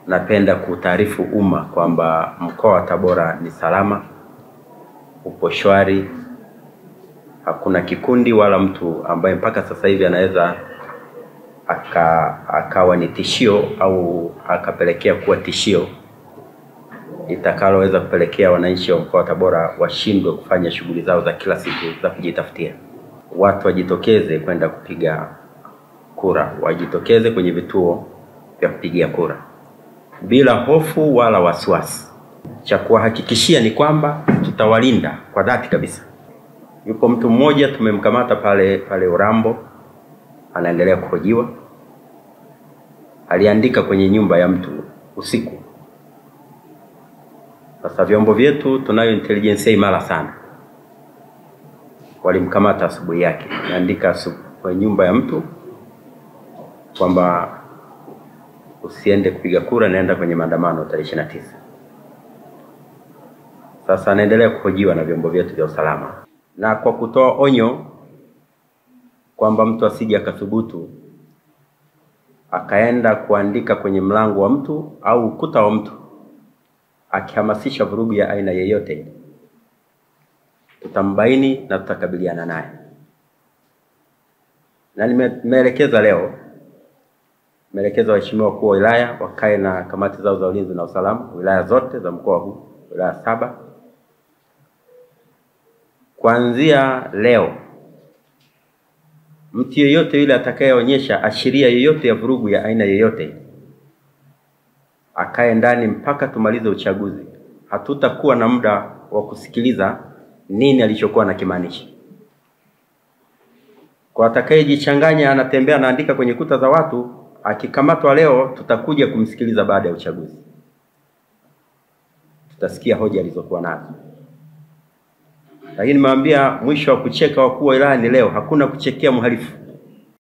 Napenda kutaarifu umma kwamba mkoa wa Tabora ni salama, upo shwari. Hakuna kikundi wala mtu ambaye mpaka sasa hivi anaweza akawa ni tishio au akapelekea kuwa tishio itakaloweza kupelekea wananchi wa mkoa wa Tabora washindwe kufanya shughuli zao za kila siku za kujitafutia. Watu wajitokeze kwenda kupiga kura, wajitokeze kwenye vituo vya kupigia kura bila hofu wala wasiwasi. Cha kuhakikishia ni kwamba tutawalinda kwa dhati kabisa. Yupo mtu mmoja tumemkamata pale Urambo, anaendelea kuhojiwa. Aliandika kwenye nyumba ya mtu usiku. Sasa vyombo vyetu tunayo intelligence imara sana. Walimkamata asubuhi yake, anaandika kwenye nyumba ya mtu kwamba usiende kupiga kura, naenda kwenye maandamano tarehe 29. Sasa anaendelea kuhojiwa na vyombo vyetu vya usalama, na kwa kutoa onyo kwamba mtu asije akathubutu akaenda kuandika kwenye mlango wa mtu au ukuta wa mtu akihamasisha vurugu ya aina yoyote, tutambaini na tutakabiliana naye. Na nimeelekeza leo, nimeelekeza waheshimiwa wakuu wa wilaya wakae na kamati zao za ulinzi na usalama wilaya zote za mkoa huu, wilaya 7. Kuanzia leo, mtu yeyote yule atakayeonyesha ashiria yoyote ya vurugu ya aina yoyote akae ndani mpaka tumalize uchaguzi. Hatutakuwa na muda wa kusikiliza nini alichokuwa anakimaanisha. Kwa atakayejichanganya anatembea anaandika kwenye kuta za watu, akikamatwa leo tutakuja kumsikiliza baada ya uchaguzi. Tutasikia hoja alizokuwa nazo. Lakini nimewaambia mwisho wa kucheka wakuu wa wilaya ni leo, hakuna kuchekea mhalifu.